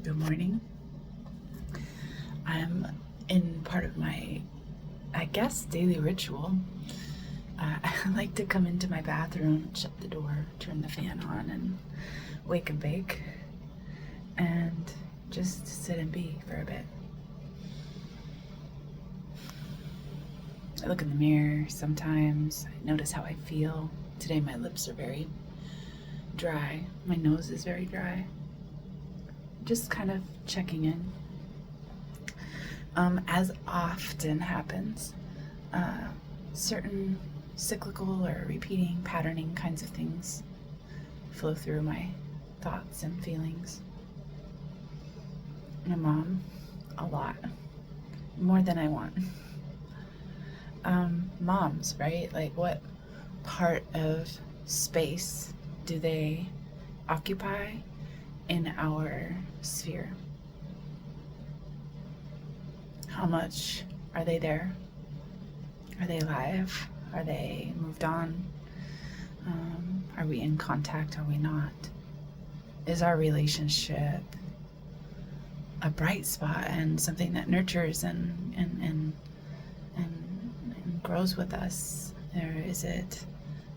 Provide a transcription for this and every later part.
Good morning. I'm in part of my, daily ritual. I like to come into my bathroom, shut the door, turn the fan on, and wake and bake, and just sit and be for a bit. I look in the mirror sometimes. I notice how I feel. Today my lips are very dry. My nose is very dry. Just kind of checking in. As often happens, certain cyclical or repeating, patterning kinds of things flow through my thoughts and feelings. My mom, a lot, more than I want. Moms, right? Like, what part of space do they occupy in our sphere? How much are they there? Are they alive? Are they moved on? Are we in contact? Are we not? Is our relationship a bright spot and something that nurtures and grows with us? Or is it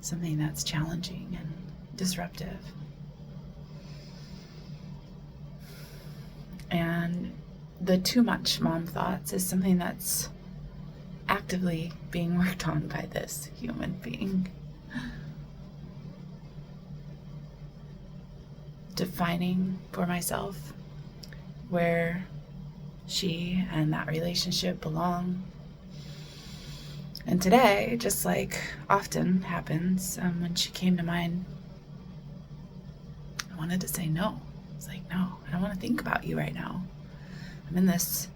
something that's challenging and disruptive? And the too much mom thoughts is something that's actively being worked on by this human being. Defining for myself where she and that relationship belong. And today, just like often happens, when she came to mind, I wanted to say no. It's like, no, I don't want to think about you right now. I'm in this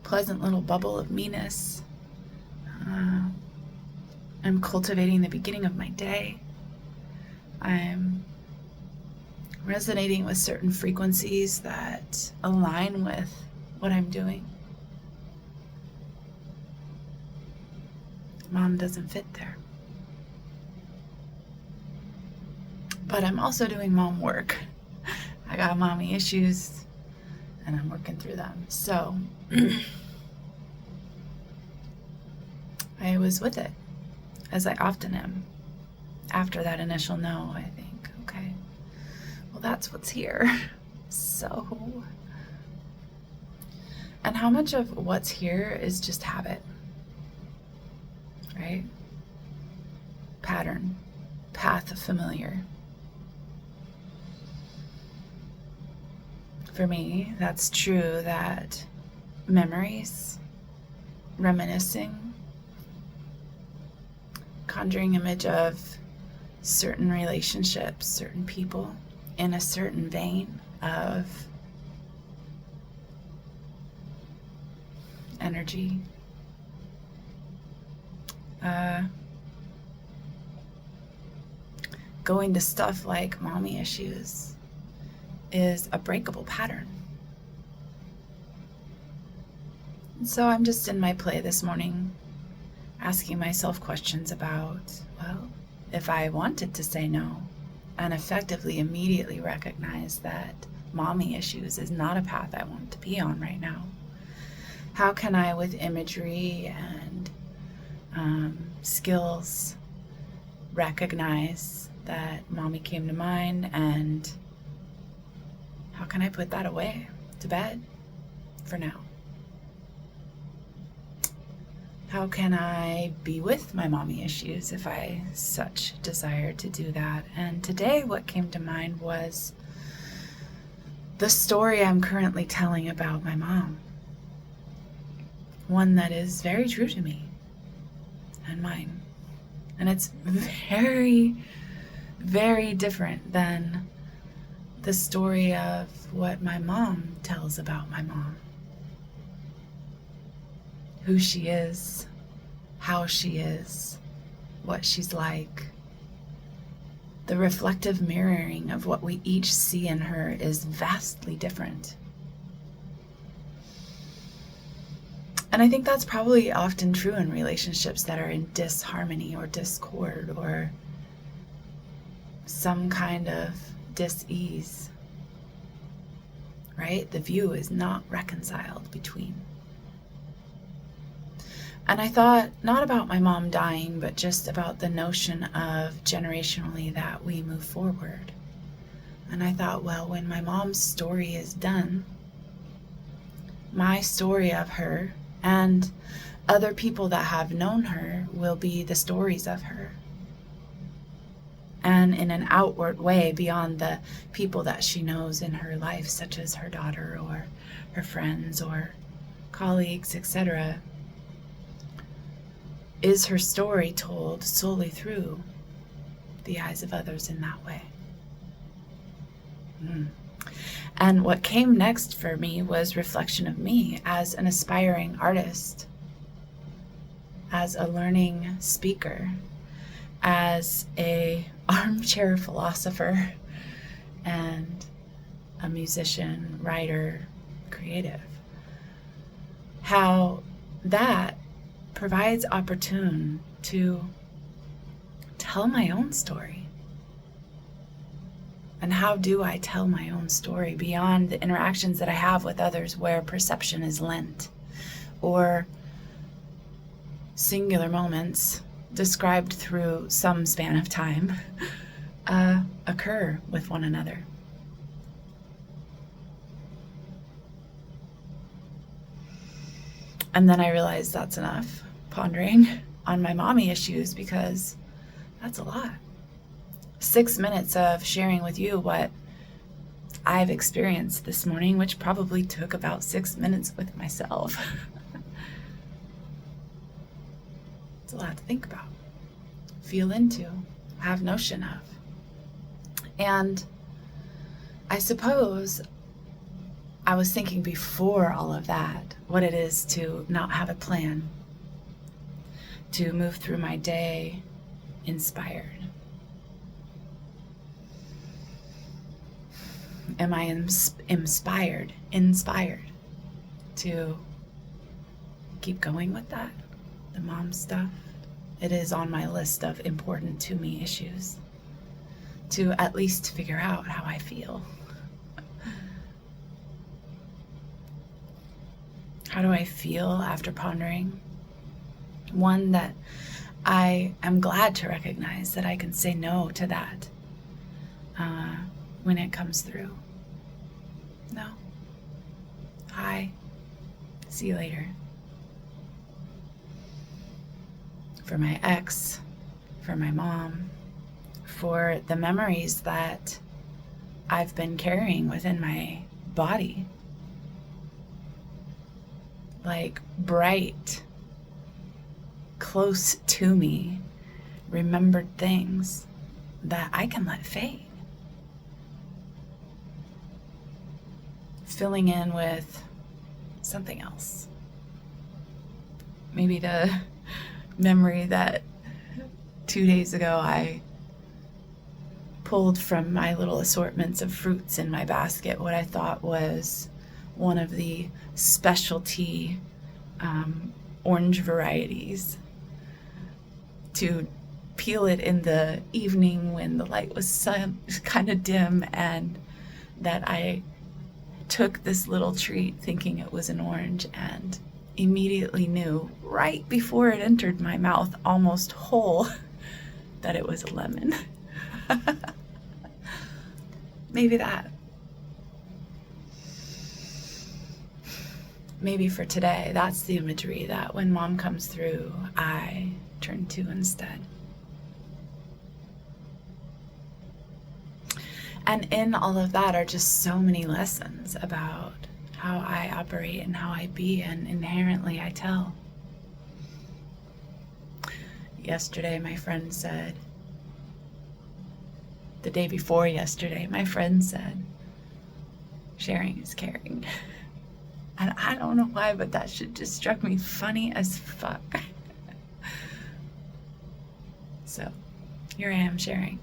pleasant little bubble of meanness. I'm cultivating the beginning of my day. I'm resonating with certain frequencies that align with what I'm doing. Mom doesn't fit there. But I'm also doing mom work. I got mommy issues and I'm working through them. So I was with it, as I often am. After that initial no, I think, okay, well, that's what's here. So, and how much of what's here is just habit, right? Pattern, path of familiar. For me, that's true that memories, reminiscing, conjuring image of certain relationships, certain people in a certain vein of energy. Going to stuff like mommy issues is a breakable pattern. And so I'm just in my play this morning, asking myself questions about, well, if I wanted to say no and effectively immediately recognize that mommy issues is not a path I want to be on right now, how can I, with imagery and skills, recognize that mommy came to mind, and how can I put that away to bed for now? How can I be with my mommy issues if I such desire to do that? And today what came to mind was the story I'm currently telling about my mom. One that is very true to me and mine. And it's very, very different than the story of what my mom tells about my mom. Who she is, how she is, what she's like. The reflective mirroring of what we each see in her is vastly different. And I think that's probably often true in relationships that are in disharmony or discord or some kind of dis-ease, right? The view is not reconciled between. And I thought not about my mom dying, but just about the notion of generationally that we move forward. And I thought, well, when my mom's story is done, my story of her and other people that have known her will be the stories of her. And in an outward way beyond the people that she knows in her life, such as her daughter or her friends or colleagues, etc., is her story told solely through the eyes of others in that way. And what came next for me was reflection of me as an aspiring artist, as a learning speaker, as a armchair philosopher, and a musician, writer, creative. How that provides opportunity to tell my own story. And how do I tell my own story beyond the interactions that I have with others where perception is lent, or singular moments described through some span of time occur with one another? And then I realized that's enough pondering on my mommy issues, because that's a lot. 6 minutes of sharing with you what I've experienced this morning, which probably took about 6 minutes with myself. It's a lot to think about, feel into, have notion of. And I suppose I was thinking before all of that what it is to not have a plan, to move through my day inspired. Am I inspired to keep going with that? The mom stuff? It is on my list of important to me issues, to at least figure out how I feel. How do I feel after pondering? One, that I am glad to recognize that I can say no to that when it comes through. No. Hi. See you later. For my ex, for my mom, for the memories that I've been carrying within my body. Like bright, close to me, remembered things that I can let fade. Filling in with something else. Maybe the memory that 2 days ago I pulled from my little assortments of fruits in my basket what I thought was one of the specialty orange varieties, to peel it in the evening when the light was kind of dim, and that I took this little treat thinking it was an orange and immediately knew right before it entered my mouth almost whole that it was a lemon. Maybe that. Maybe for today, that's the imagery that when mom comes through, I turn to instead. And in all of that are just so many lessons about how I operate and how I be, and inherently I tell. Yesterday, my friend said, the day before yesterday, my friend said, sharing is caring. And I don't know why, but that shit just struck me funny as fuck. So, here I am sharing.